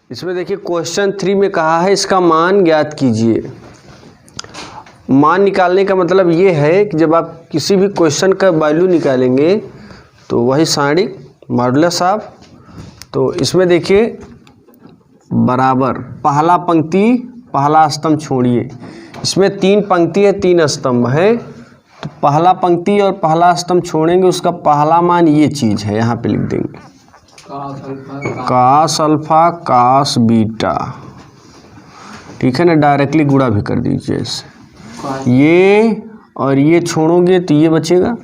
इसमें देखिए क्वेश्चन 3 में कहा है इसका मान ज्ञात कीजिए। मान निकालने का मतलब ये है कि जब आप किसी भी क्वेश्चन का वैल्यू निकालेंगे तो वही सारणिक मॉडुलस ऑफ, तो इसमें देखिए बराबर पहला पंक्ति पहला स्तंभ छोड़िए, इसमें 3 पंक्ति है 3 स्तंभ है, तो पहला पंक्ति और पहला स्तंभ छोड़ेंगे, उसका पहला मान ये चीज़ है, यहाँ पे लिख देंगे कास अल्फा कास बीटा, ठीक है ना। डायरेक्टली गुणा भी कर दीजिए इससे, ये और ये छोड़ोगे तो ये बचेगा,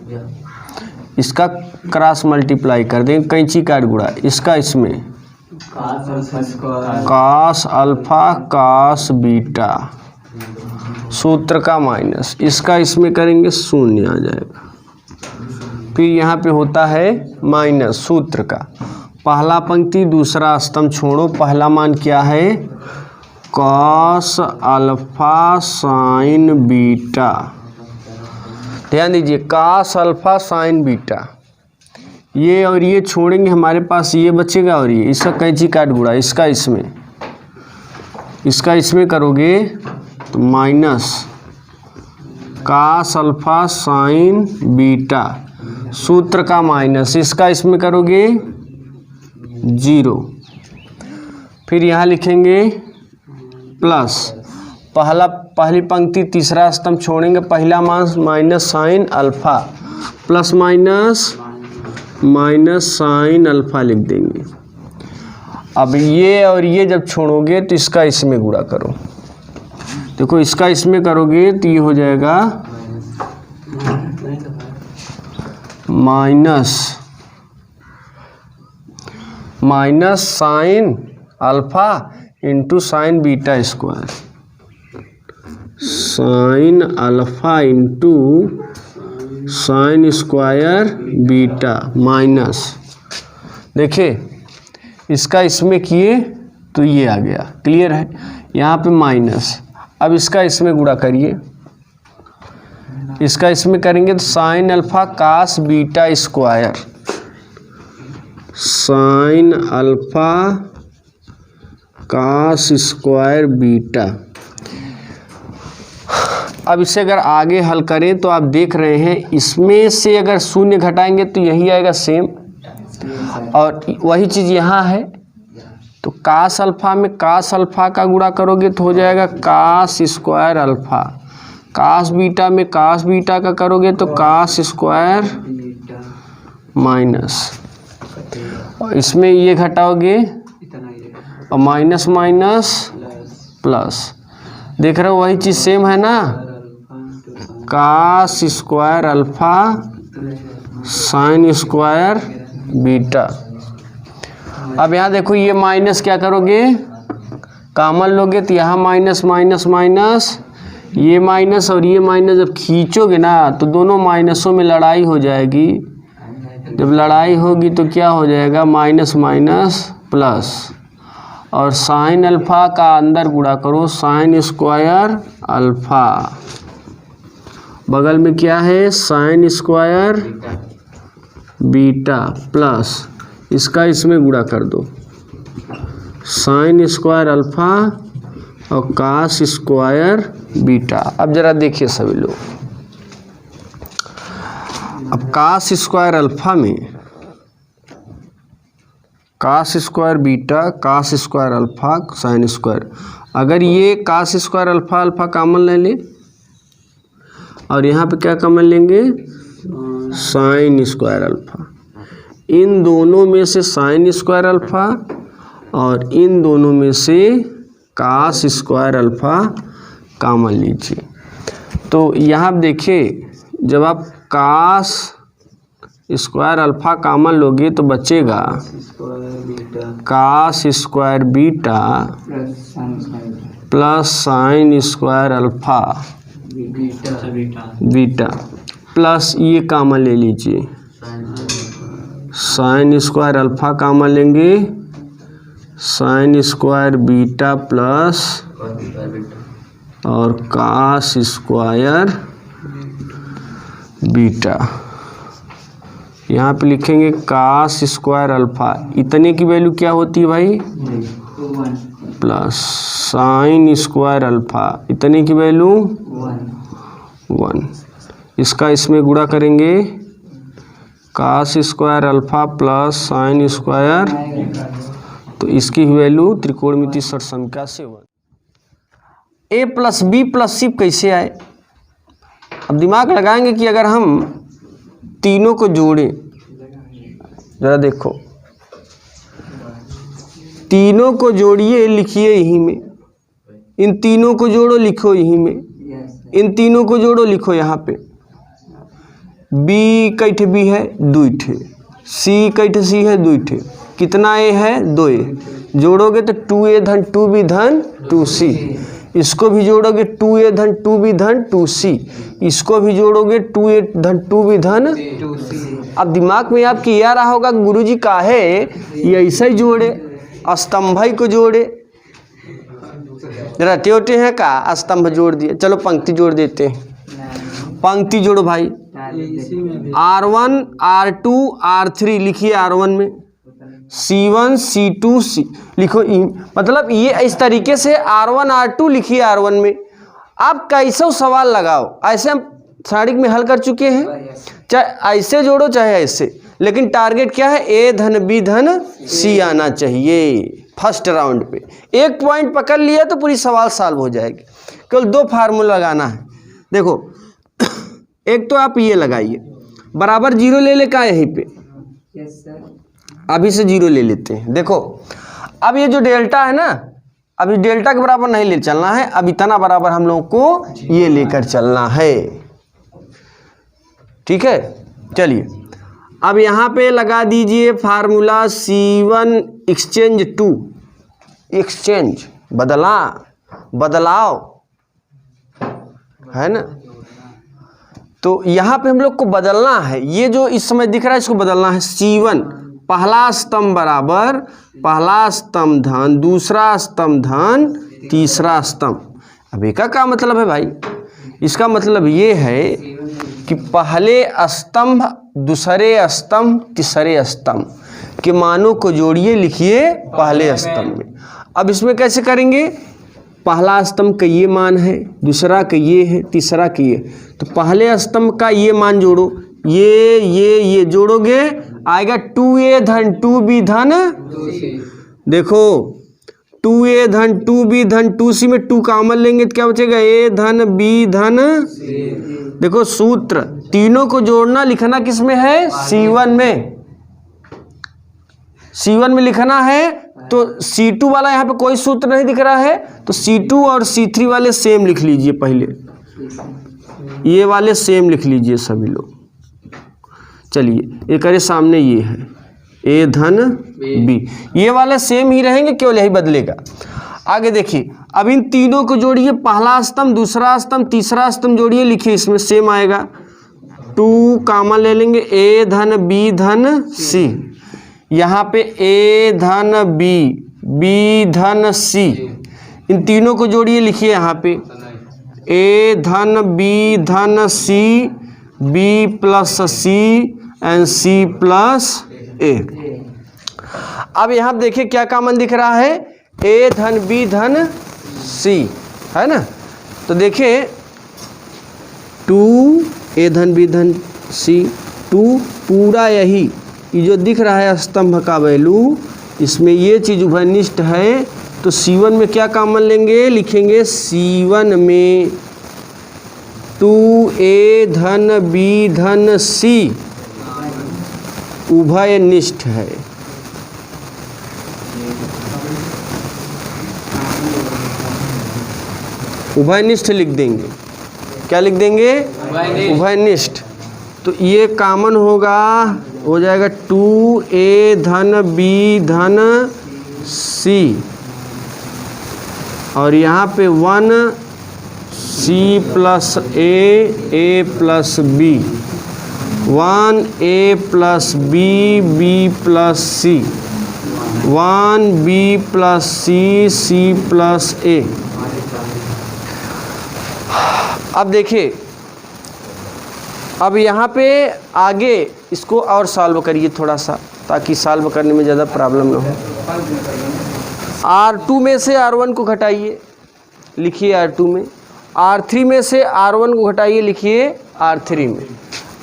इसका क्रॉस मल्टीप्लाई कर देंगे, कैंची काट गुणा, इसका इसमें कास अल्फा कास बीटा, सूत्र का माइनस, इसका इसमें करेंगे शून्य आ जाएगा, फिर यहाँ पे होता है माइनस सूत्र का पहला पंक्ति दूसरा स्तंभ छोड़ो, पहला मान क्या है कॉस अल्फा साइन बीटा, ध्यान दीजिए कॉस अल्फा साइन बीटा, ये और ये छोड़ेंगे हमारे पास ये बचेगा और ये, इसका कैंची काट गुणा, इसका इसमें करोगे तो minus cos alpha sign beta, सूत्र का माइनस, इसका इसमें करोगे 0, फिर यहाँ लिखेंगे प्लस पहली पंक्ति तीसरा स्तंभ छोड़ेंगे, पहला मान minus sine alpha plus minus sine alpha लिख देंगे। अब ये और ये जब छोड़ोगे तो इसका इसमें गुणा करो, देखो इसका इसमें करोगे तो ये हो जाएगा minus sine alpha into sine beta square, sine alpha into sine square beta minus, देखिए इसका इसमें किए तो ये आ गया, क्लियर है, यहाँ पे माइनस, अब इसका इसमें गुणा करिए, इसका इसमें करेंगे तो sine alpha cos beta square, sine alpha cos square beta. अब इसे अगर आगे हल करें तो आप देख रहे हैं इसमें से अगर शून्य घटाएंगे तो यही आएगा सेम, और वही चीज़ यहाँ है, तो कास अल्फा में कास अल्फा का गुणा करोगे तो हो जाएगा cos square alpha, cos beta में कास बीटा का करोगे तो कास स्क्वायर माइनस, और इसमें ये घटाओगे और माइनस माइनस प्लस, देख रहे हो वही चीज़ सेम है ना, cos square alpha sine square beta. अब यहाँ देखो ये माइनस क्या करोगे कॉमन लोगे तो यहाँ माइनस माइनस माइनस, ये माइनस और ये माइनस जब खींचोगे ना तो दोनों माइनसों में लड़ाई हो जाएगी, जब लड़ाई होगी तो क्या हो जाएगा माइनस माइनस प्लस, और साइन अल्फा का अंदर गुणा करो साइन स्क्वायर अल्फा, बगल में क्या है साइन स्क्वायर बीटा प्लस, इसका इसमें गुणा कर दो साइन स्क्वायर अल्फा और कास स्क्वायर बीटा। अब जरा देखिए सभी लोग, अब कास स्क्वायर अल्फा में cos square beta cos square alpha sine square, अगर ये cos square alpha alpha common ले ले और यहाँ पे क्या कॉमन लेंगे साइन स्क्वायर अल्फा, इन दोनों में से साइन स्क्वायर अल्फा और इन दोनों में से कास स्क्वायर अल्फा कॉमन लीजिए, तो यहाँ देखिए जब आप कास स्क्वायर अल्फा कॉमन लोगे तो बचेगा cos square beta plus sine square alpha beta plus ये कॉमन ले लीजिए, साइन स्क्वायर अल्फा कॉमन लेंगे साइन स्क्वायर बीटा प्लस और कास स्क्वायर बीटा, यहाँ पे लिखेंगे कास स्क्वायर अल्फा, इतने की वैल्यू क्या होती है भाई प्लस साइन स्क्वायर अल्फा, इतने की वैल्यू 1। इसका इसमें गुणा करेंगे, cos square alpha plus sine square, तो इसकी वैल्यू त्रिकोणमिति षटसंख्या से 1। A plus B plus C कैसे आए? अब दिमाग लगाएंगे कि अगर हम तीनों को जोड़ें, जरा देखो, तीनों को जोड़िए, लिखिए यहीं में, इन तीनों को जोड़ो, लिखो यहीं में, इन तीनों को जोड़ो, लिखो यहाँ पे। बी कई ठे बी है? 2 ठे। सी कई ठे सी है? 2 ठे। कितना ए है? 2a। जोड़ोगे तो 2a धन 2b धन 2c। इसको भी जोड़ोगे 2a धन 2b धन 2c। इसको भी जोड़ोगे 2a धन 2b धन 2c। अब दिमाग में आपके ये आ रहा होगा गुरुजी काहे ये ऐसे ही जोड़े, स्तंभ को जोड़े, जरा टेवटे हैं का, स्तंभ जोड़ दिए। चलो पंक्ति जोड़ देते हैं, पंक्ति जोड़ो भाई। R1 R2 R3 लिखिए, R1 में C1 C2 C लिखो, मतलब ये इस तरीके से R1 R2 लिखिए R1 में। आप कैसे सवाल लगाओ, ऐसे हम सारिक में हल कर चुके हैं, चाहे ऐसे जोड़ो चाहे ऐसे, लेकिन टारगेट क्या है? ए धन बी धन सी आना चाहिए फर्स्ट राउंड पे। एक पॉइंट पकड़ लिया तो पूरी सवाल सॉल्व हो जाएगी। केवल 2 फार्मूला लगाना है। देखो, एक तो आप ये लगाइए, बराबर 0 ले ले का यहीं पे, अभी से 0 ले लेते हैं। देखो अब ये जो डेल्टा है ना, अभी डेल्टा के बराबर नहीं ले चलना है, अब इतना बराबर हम लोगों को ये लेकर चलना है, ठीक है। चलिए अब यहाँ पे लगा दीजिए फार्मूला C1 एक्सचेंज 2, एक्सचेंज बदलाव है ना, तो यहाँ पे हम लोग को बदलना है। ये जो इस समय दिख रहा है इसको बदलना है। C1 पहला स्तंभ बराबर पहला स्तंभ धन दूसरा स्तंभ धन तीसरा स्तंभ। अब एक का मतलब है भाई, इसका मतलब ये है कि पहले स्तंभ दूसरे स्तंभ तीसरे स्तंभ के मानों को जोड़िए, लिखिए पहले स्तंभ में। अब इसमें कैसे करेंगे? पहला स्तंभ का ये मान है, दूसरा का ये है, तीसरा का ये, तो पहले स्तंभ का ये मान जोड़ो, ये जोड़ोगे आएगा 2a धन 2b धन, देखो 2a धन 2b धन 2c में 2 कॉमन लेंगे तो क्या बचेगा? a धन b धन, देखो सूत्र तीनों को जोड़ना, लिखना किस में है? C1 में, C1 में लिखना है। तो C2 वाला यहाँ पे कोई सूत्र नहीं दिख रहा है, तो C2 और C3 वाले सेम लिख लीजिए, पहले ये वाले सेम लिख लीजिए सभी लोग। चलिए एक अरे सामने ये है a धन b, ये वाले सेम ही रहेंगे, केवल यही बदलेगा। आगे देखिए, अब इन तीनों को जोड़िए, पहला स्तंभ दूसरा स्तंभ तीसरा स्तंभ जोड़िए, लिखिए इसमें सेम आएगा। 2 कॉमन ले लेंगे, a धन b धन c, यहाँ पे a धन b धन c, इन तीनों को जोड़िए, लिखिए यहाँ पे a धन b धन c, b plus c and c plus a। अब यहाँ देखिए क्या कॉमन दिख रहा है? a धन b धन c, है ना। तो देखिए 2 a धन b धन c, 2 पूरा यही ये जो दिख रहा है स्तंभ का वैल्यू, इसमें ये चीज़ उभयनिष्ठ है, तो C1 में क्या कॉमन लेंगे? लिखेंगे C1 में 2a धन b धन c उभयनिष्ठ है। उभयनिष्ठ लिख देंगे, क्या लिख देंगे? उभयनिष्ठ। तो ये कॉमन होगा, हो जाएगा 2a धन b धन c, और यहाँ पे 1 c plus a plus b, 1a plus b plus c, 1b plus c plus a। अब देखिए, अब यहाँ पे आगे इसको और सॉल्व करिए थोड़ा सा, ताकि सॉल्व करने में ज़्यादा प्रॉब्लम ना हो। R2 में से R1 को घटाइए, लिखिए R2 में। R3 में से R1 को घटाइए, लिखिए R3 में।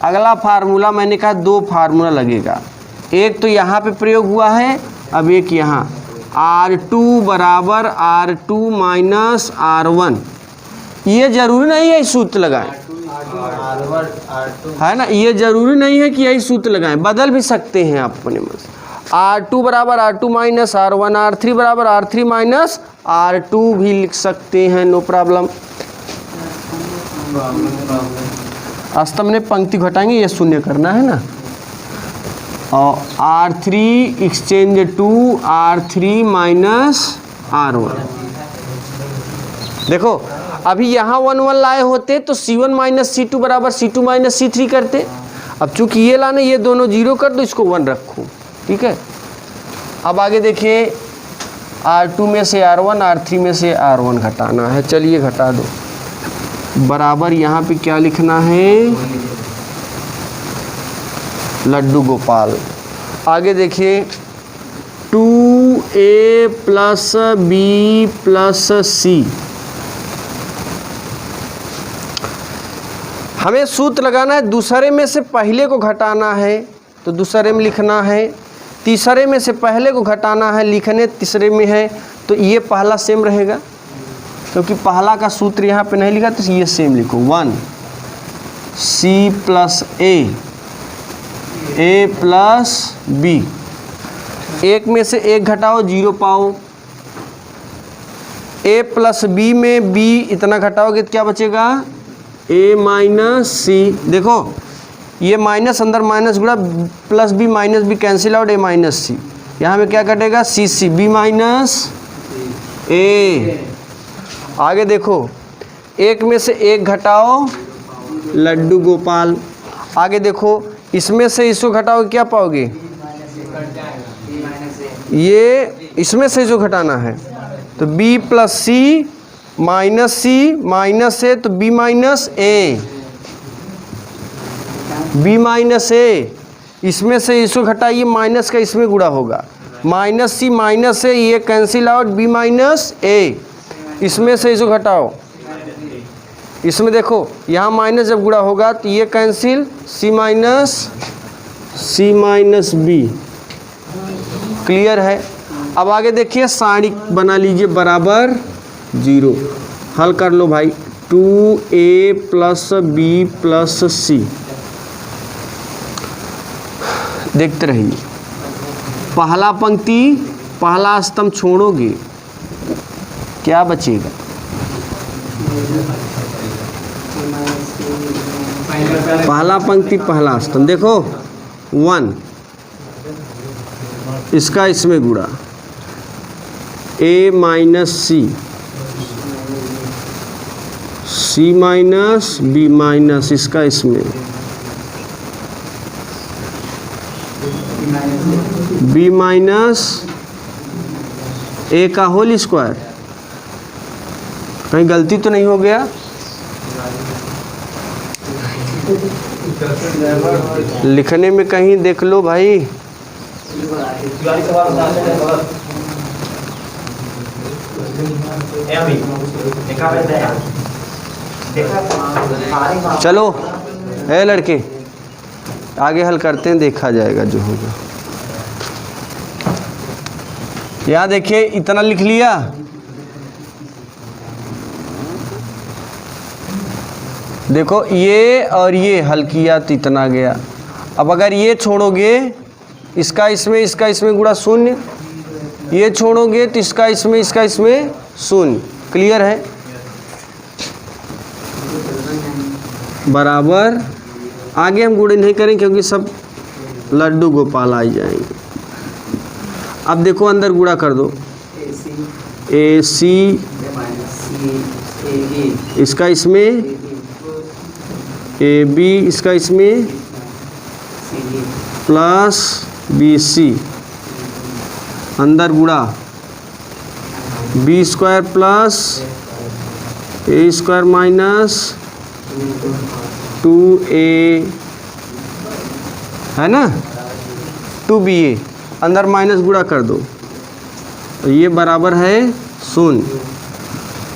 अगला फार्मूला मैंने कहा 2 फार्मूला लगेगा, एक तो यहाँ पे प्रयोग हुआ है, अब एक यहाँ। R2 बराबर R2 माइनस R1। ये जरूरी नहीं है सूत्र लगाएं, है ना, ये जरूरी नहीं है कि यही सूत्र लगाएं, बदल भी सकते हैं आप अपने मन से। R2 बराबर R2 माइनस R1, R3 बराबर R3 माइनस R2 भी लिख सकते हैं, नो प्रॉब्लम। अस्तम ने पंक्ति घटाएंगे, ये शून्य करना है ना। और R3 exchange to R3 minus R1। देखो अभी यहाँ 1 1 लाए होते तो C1 माइनस C2 बराबर C2 माइनस C3 करते। अब चूंकि ये लाने, ये दोनों 0 कर दो, इसको 1 रखो, ठीक है। अब आगे देखिए, R2 में से R1, R3 में से R1 घटाना है, चलिए घटा दो। बराबर यहाँ पे क्या लिखना है, लड्डू गोपाल। आगे देखिए 2A plus B plus C। हमें सूत्र लगाना है, दूसरे में से पहले को घटाना है तो दूसरे में लिखना है, तीसरे में से पहले को घटाना है, लिखने तीसरे में है, तो ये पहला सेम रहेगा, क्योंकि पहला का सूत्र यहाँ पे नहीं लिखा तो ये सेम लिखो। 1 C plus A plus B। एक में से एक घटाओ, 0 पाओ। A प्लस B में B इतना घटाओगे तो क्या बचेगा, A माइनस C। देखो ये माइनस अंदर माइनस गुणा, plus B minus B cancel out, A minus C। यहाँ में क्या कटेगा, C B माइनस A। आगे देखो, एक में से एक घटाओ, लड्डू गोपाल। आगे देखो, इसमें से इसको घटाओगे क्या पाओगे, ये इसमें से जो घटाना है तो B plus C minus C minus A, तो B minus A, B minus A। इसमें से इसको घटाइए, माइनस का इसमें गुणा होगा, माइनस C माइनस A, ये cancel out, B minus A। इसमें से इसको घटाओ, इसमें देखो यहाँ माइनस जब गुणा होगा तो ये cancel, C minus B। Clear है। अब आगे देखिए, साड़ी बना लीजिए बराबर 0। हल कर लो भाई, 2A plus B plus C। देखते रहिए, पहला पंक्ति पहला स्तंभ छोड़ोगे क्या बचेगा, पहला पंक्ति पहला स्तंभ। देखो 1, इसका इसमें गुणा, A minus C minus B minus, इसका इसमें B माइनस A का होल स्क्वायर। कहीं गलती तो नहीं हो गया, लिखने में कहीं देख लो भाई। चलो है लड़के, आगे हल करते हैं, देखा जाएगा जो होगा। यहाँ देखिए, इतना लिख लिया, देखो ये और ये हल किया तो इतना गया। अब अगर ये छोड़ोगे, इसका इसमें गुणा 0, ये छोड़ोगे तो इसका इसमें 0। क्लियर है। बराबर, आगे हम गुणे नहीं करेंगे क्योंकि सब लड्डू गोपाल आ जाएंगे। अब देखो अंदर गुणा कर दो, AC इसका इसमें, AB इसका इसमें, प्लस BC अंदर गुणा, B square plus A square minus 2A, है ना, 2BA। अंदर माइनस गुणा कर दो, तो ये बराबर है 0।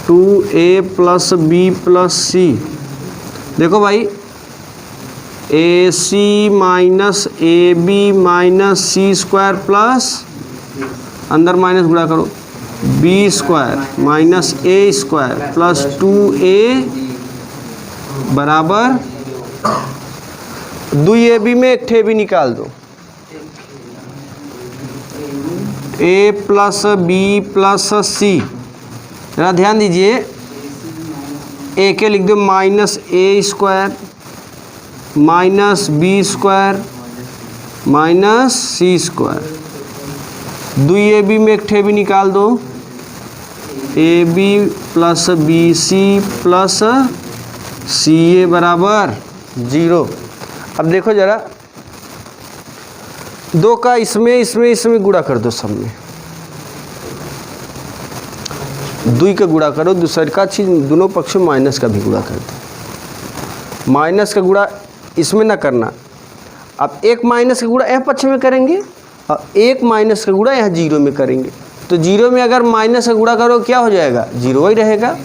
2a प्लस बी प्लस सी, देखो भाई AC minus AB minus C square plus, अंदर माइनस गुणा करो, B square minus A square plus 2a बराबर 2ab में एक ठे भी निकाल दो, a plus B plus C. जरा ध्यान दीजिए, ए के लिख दो minus A square minus B square minus C square. 2ab में एक ठे भी निकाल दो, A B plus B C plus C A बराबर 0। अब देखो जरा, 2 का इसमें गुणा कर दो, सब में 2 का गुणा करो, दूसरे का चीज दोनों पक्षों माइनस का भी गुणा कर दो। माइनस का गुणा इसमें ना करना, अब एक माइनस का गुणा यह पक्ष में करेंगे और एक माइनस का गुणा यहाँ 0 में करेंगे। तो 0 में अगर माइनस का गुणा करो क्या हो जाएगा, 0 ही रहेगा।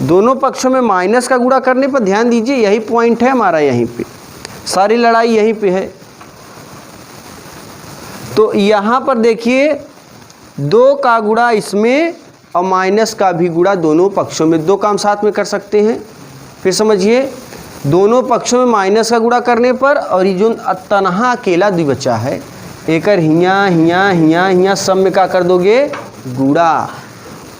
दोनों पक्षों में माइनस का गुणा करने पर ध्यान दीजिए, यही पॉइंट है हमारा, यहीं पे सारी लड़ाई यहीं पे है। तो यहाँ पर देखिए 2 का गुणा इसमें और माइनस का भी गुणा दोनों पक्षों में, 2 काम साथ में कर सकते हैं। फिर समझिए, दोनों पक्षों में माइनस का गुणा करने पर और ये जो तनहा अकेला द्विबचा है, एक हियाँ सब में क्या कर दोगे, गुणा।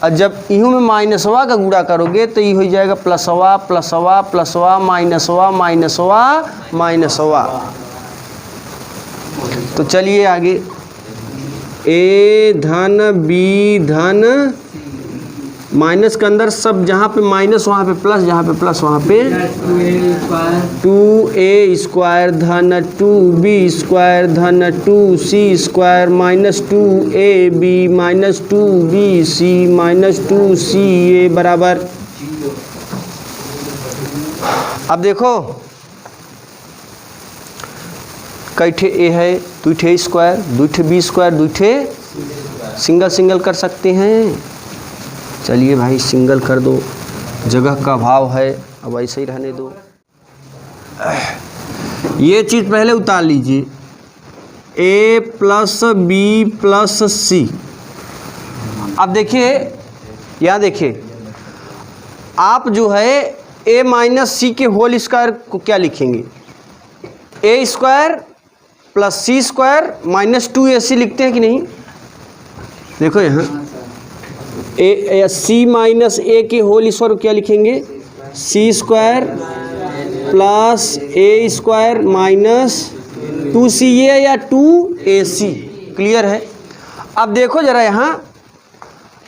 और जब इहों में माइनसवा का गुणा करोगे तो ये हो जाएगा प्लसवा प्लसवा प्लसवा माइनसवा माइनसवा माइनसवा। तो चलिए आगे, ए धन बी धन, माइनस के अंदर सब जहाँ पे माइनस वहाँ पे प्लस, जहाँ पे प्लस वहाँ पे 2a स्क्वायर धन 2b स्क्वायर धन 2c square minus 2ab minus 2bc minus 2ca बराबर। अब देखो कई ठे ए है, 2 ठे स्क्वायर 2 ठे बी स्क्वायर 2 ठे सिंगल कर सकते हैं। चलिए भाई सिंगल कर दो, जगह का अभाव है, अब ऐसे ही रहने दो। ये चीज़ पहले उतार लीजिए, a प्लस बी प्लस सी। अब देखिए, यहाँ देखिए, आप जो है a माइनस सी के होल स्क्वायर को क्या लिखेंगे, a square plus C square minus 2ac लिखते हैं कि नहीं। देखो यहाँ ए सी माइनस ए के होल स्क्वायर क्या लिखेंगे, सी स्क्वायर प्लस ए स्क्वायर माइनस 2ca या 2ac। क्लियर है। अब देखो जरा यहाँ,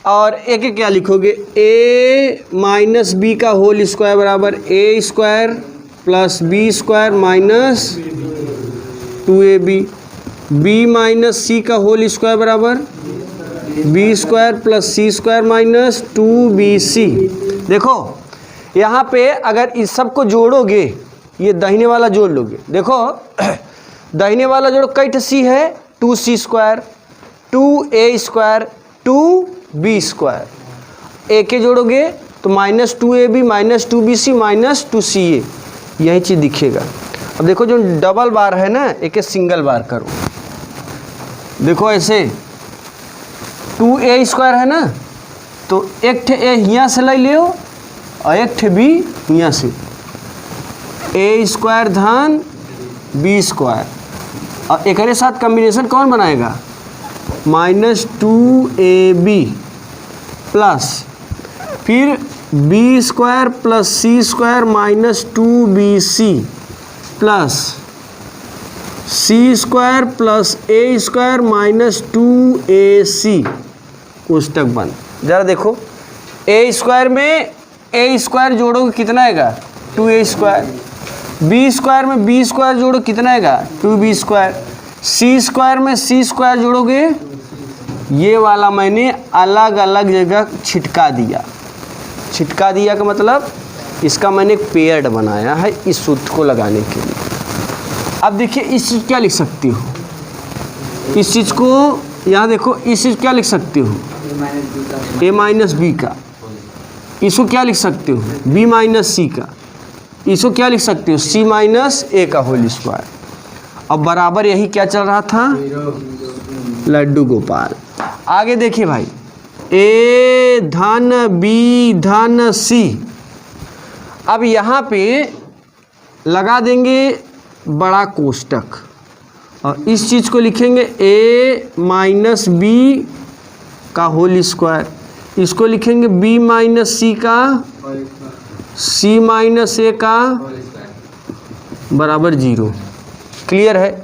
और ए के क्या लिखोगे, ए माइनस बी का होल स्क्वायर बराबर A square plus B square minus 2ab। B minus C का होल स्क्वायर बराबर B square plus C square minus 2bc। देखो यहाँ पे अगर इस सब को जोड़ोगे, ये दाहिने वाला जोड़ लोगे, देखो दाहिने वाला जोड़ कई ठे सी है, 2c square 2a square 2b square. ए के जोड़ोगे तो minus 2ab minus 2bc minus 2ca, यही चीज़ दिखेगा। अब देखो जो डबल बार है ना, एक सिंगल बार करो, देखो ऐसे 2a स्क्वायर है ना, तो एक ठे ए यहाँ से ले लियो और एक ठे बी यहाँ से, a स्क्वायर धन b स्क्वायर, और एक साथ कॉम्बिनेशन कौन बनाएगा, माइनस 2ab प्लस फिर b square plus c square minus 2bc plus c square plus a square minus 2ac कोष्टक बंद। जरा देखो, a स्क्वायर में a स्क्वायर जोड़ोगे कितना आएगा, 2a स्क्वायर। b स्क्वायर में b स्क्वायर जोड़ो कितना आएगा, 2b स्क्वायर। c स्क्वायर में c स्क्वायर जोड़ोगे, ये वाला मैंने अलग अलग जगह छिटका दिया। छिटका दिया का मतलब इसका मैंने एक पेयर्ड बनाया है इस सूत्र को लगाने के लिए। अब देखिए इस चीज़ क्या लिख सकती हो, इस चीज़ को यहाँ देखो, इस चीज़ क्या लिख सकती हो, ए माइनस बी का, इसको क्या लिख सकते हो, बी माइनस सी का, इसको क्या लिख सकते हो, सी माइनस ए का होल स्क्वायर। अब बराबर यही क्या चल रहा था, लड्डू गोपाल। आगे देखिए भाई, ए धन बी धन सी। अब यहाँ पे लगा देंगे बड़ा कोष्टक और इस चीज़ को लिखेंगे ए माइनस बी का होल स्क्वायर, इसको लिखेंगे बी माइनस सी का, सी माइनस ए का बराबर 0। क्लियर है।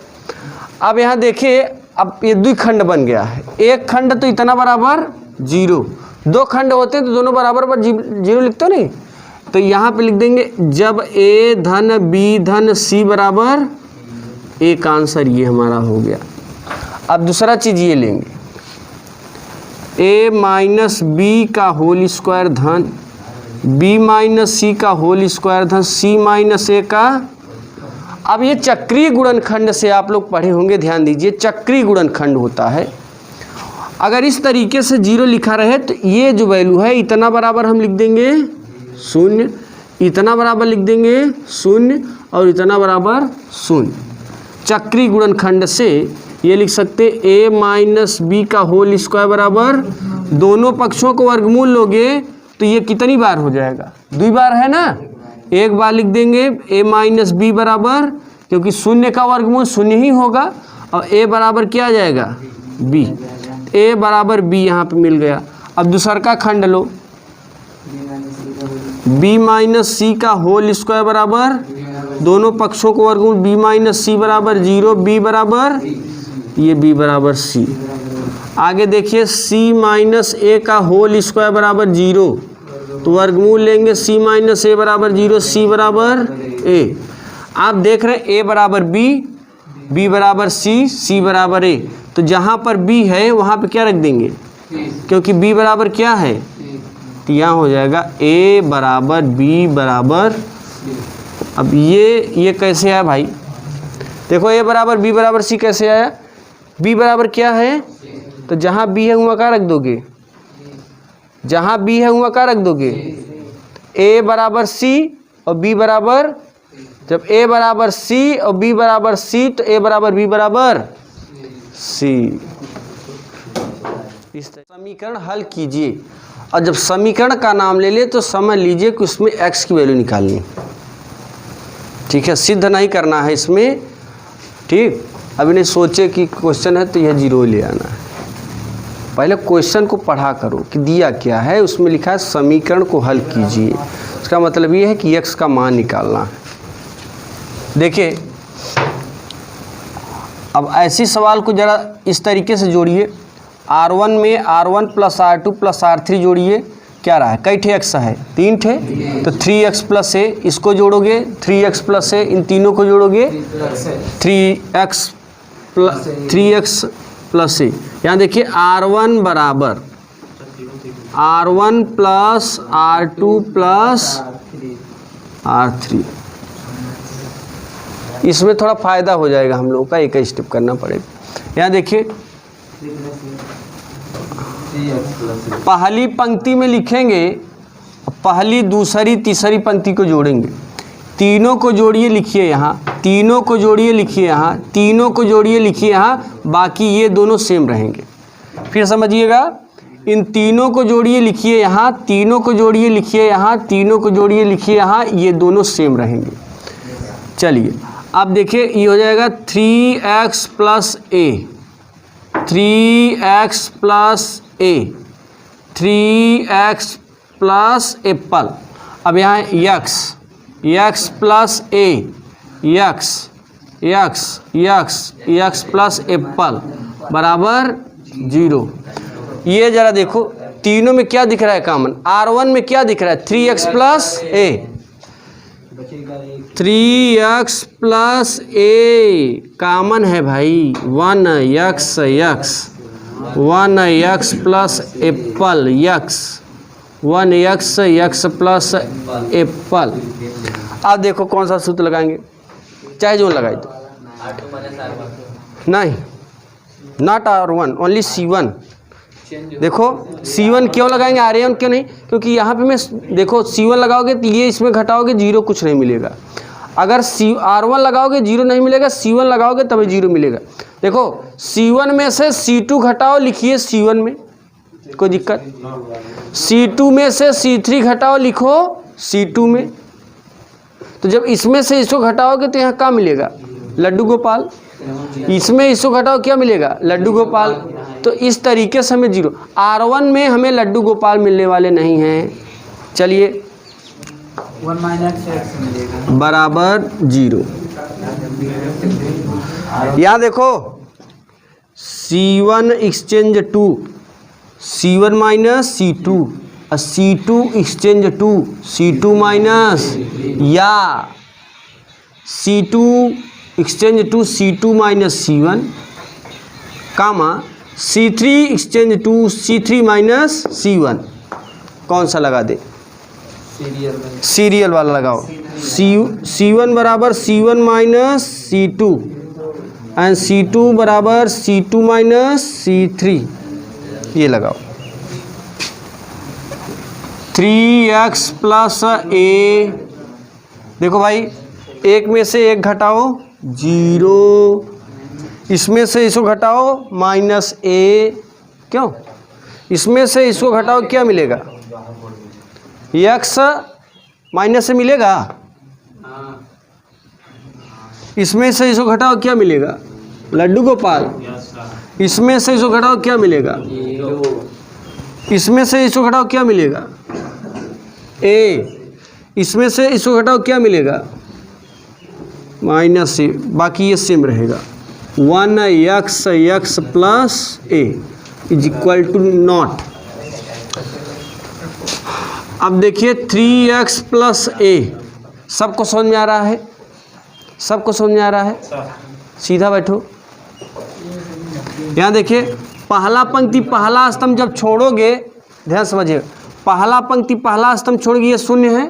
अब यहाँ देखिए, अब ये द्विखंड बन गया है, एक खंड तो इतना बराबर 0, दो खंड होते हैं तो दोनों बराबर पर 0 लिखते हो नहीं, तो यहाँ पे लिख देंगे जब ए धन बी धन सी बराबर, एक आंसर ये हमारा हो गया। अब दूसरा चीज़ ये लेंगे, ए माइनस बी का होल स्क्वायर धन बी माइनस सी का होल स्क्वायर धन सी माइनस ए का। अब ये चक्रीय गुणनखंड से आप लोग पढ़े होंगे, ध्यान दीजिए, चक्रीय गुणनखंड होता है। अगर इस तरीके से 0 लिखा रहे तो ये जो वैल्यू है इतना बराबर हम लिख देंगे 0, इतना बराबर लिख देंगे 0 और इतना बराबर 0। चक्रीय गुणनखंड से ये लिख सकते ए माइनस बी का होल स्क्वायर बराबर, दोनों पक्षों को वर्गमूल लोगे तो ये कितनी बार हो जाएगा, 2 बार है ना, एक बार लिख देंगे ए माइनस बी बराबर, क्योंकि 0 का वर्गमूल 0 ही होगा, और ए बराबर क्या आ जाएगा बी, ए बराबर बी यहाँ पे मिल गया। अब दूसरा का खंड लो, बी माइनस सी का होल स्क्वायर बराबर, दोनों पक्षों को वर्गमूल बी माइनस सी बराबर 0, बी बराबर, ये बी बराबर सी। आगे देखिए, सी माइनस ए का होल स्क्वायर बराबर 0, तो वर्गमूल लेंगे सी माइनस ए बराबर 0, सी बराबर ए। आप देख रहे हैं ए बराबर बी, बी बराबर सी, सी बराबर ए, तो जहाँ पर बी है वहाँ पे क्या रख देंगे, क्योंकि बी बराबर क्या है, तो यहाँ हो जाएगा ए बराबर बी बराबर। अब ये कैसे आया भाई, देखो ए बराबर बी बराबर सी कैसे आया, बी बराबर क्या है, तो जहाँ बी है वहाँ क्या रख दोगे, जहाँ बी है वहाँ क्या रख दोगे, ए बराबर सी और बी बराबर, जब ए बराबर सी और बी बराबर सी तो ए बराबर बी बराबर सी। इस समीकरण हल कीजिए, और जब समीकरण का नाम ले ले तो समझ लीजिए कि उसमें x की वैल्यू निकालनी, ठीक है, सिद्ध नहीं करना है इसमें, ठीक। अभी नहीं सोचे कि क्वेश्चन है तो यह 0 ले आना है, पहले क्वेश्चन को पढ़ा करो कि दिया क्या है, उसमें लिखा है समीकरण को हल कीजिए, इसका मतलब ये है कि x का मान निकालना है। देखिए, अब ऐसी सवाल को ज़रा इस तरीके से जोड़िए, R1 में R1 plus R2 plus R3 जोड़िए, क्या रहा है, कई ठे x है, 3 ठे, तो 3x प्लस ए, इसको जोड़ोगे 3x प्लस ए, इन तीनों को जोड़ोगे 3x प्लस ए। यहाँ देखिए R1 बराबर R1 plus R2 plus R3, इसमें थोड़ा फ़ायदा हो जाएगा हम लोगों का, एक स्टेप करना पड़ेगा। यहाँ देखिए, पहली पंक्ति में लिखेंगे, पहली दूसरी तीसरी पंक्ति को जोड़ेंगे, तीनों को जोड़िए लिखिए यहाँ, तीनों को जोड़िए लिखिए यहाँ, तीनों को जोड़िए लिखिए यहाँ, बाकी ये दोनों सेम रहेंगे। फिर समझिएगा, इन तीनों को जोड़िए लिखिए यहाँ, तीनों को जोड़िए लिखिए यहाँ, तीनों को जोड़िए लिखिए यहाँ, ये दोनों सेम रहेंगे। चलिए अब देखिए, ये हो जाएगा 3x प्लस ए, 3x प्लस ए, 3x प्लस एप्पल। अब यहाँ x प्लस ए, x प्लस एप्पल बराबर 0। ये ज़रा देखो, तीनों में क्या दिख रहा है कॉमन, R1 में क्या दिख रहा है, 3x प्लस ए, 3x प्लस ए कॉमन है भाई, 1x plus Apple, x plus Apple. अब देखो कौन सा सूत्र लगाएंगे, चाहे जो लगाए तो, नहीं, नॉट R1, ओनली C1, देखो C1 क्यों लगाएंगे, R1 क्यों नहीं, क्योंकि यहाँ पे मैं देखो C1 लगाओगे तो ये इसमें घटाओगे 0 कुछ नहीं मिलेगा। अगर R1 लगाओगे 0 नहीं मिलेगा, C1 लगाओगे तभी 0 मिलेगा। देखो C1 में से C2 घटाओ, लिखिए C1 में, कोई दिक्कत। C2 में से C3 घटाओ, लिखो C2 में। तो जब इसमें से इसको घटाओगे तो यहाँ क्या मिलेगा, लड्डू गोपाल। इसमें इसको घटाओ क्या मिलेगा, लड्डू गोपाल। तो इस तरीके से हमें 0, R1 में हमें लड्डू गोपाल मिलने वाले नहीं हैं। चलिए 1 - x मिलेगा बराबर 0। यहाँ देखो C1 exchange 2, C1 minus C2, C2 exchange 2, C2 minus, या C2 exchange 2, C2 minus C1, कामा C3 exchange 2, C3 minus C1। कौन सा लगा दे, सीरियल वाला लगाओ। C1 बराबर C1 minus C2 and C2 बराबर C2 माइनस C3, ये लगाओ। 3x प्लस a, देखो भाई एक में से एक घटाओ 0, इसमें से इसको घटाओ माइनस a, क्यों, इसमें से इसको घटाओ क्या मिलेगा, x माइनस से मिलेगा, इसमें से इसको घटाओ क्या मिलेगा, लड्डू गोपाल। इसमें से इसको घटाओ क्या मिलेगा, इसमें से इसको घटाओ क्या मिलेगा, a, इसमें से इसको घटाओ क्या मिलेगा, माइनस a, बाकी ये सेम रहेगा। 1x plus a is equal to nought. अब देखिए 3x प्लस a, सबको समझ में आ रहा है, सबको समझ में आ रहा है, सीधा बैठो। यहाँ देखिए पहला पंक्ति पहला स्तंभ जब छोड़ोगे, ध्यान समझिए, पहला पंक्ति पहला स्तंभ छोड़ोगे ये 0 है,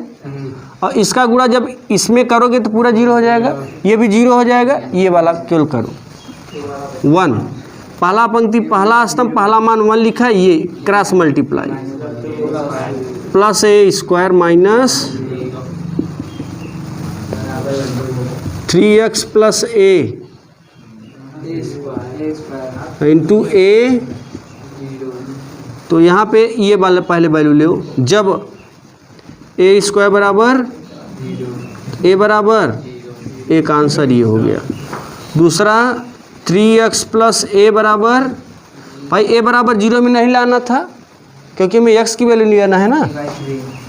और इसका गुणा जब इसमें करोगे तो पूरा 0 हो जाएगा, ये भी 0 हो जाएगा, ये वाला केवल करो 1। पहला पंक्ति पहला स्तंभ पहला मान 1 लिखा है, ये cross multiply plus a square minus 3x plus a into a। तो यहाँ पे ये वाला पहले वैल्यू लो, जब a स्क्वायर बराबर a बराबर, एक आंसर ये हो गया। दूसरा 3x प्लस a बराबर, भाई a बराबर 0 में नहीं लाना था क्योंकि हमें x की वैल्यू लेना है ना।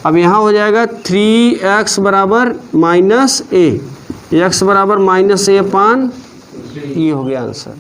अब यहाँ हो जाएगा 3x बराबर माइनस a, x बराबर माइनस a अपान, ये हो गया आंसर।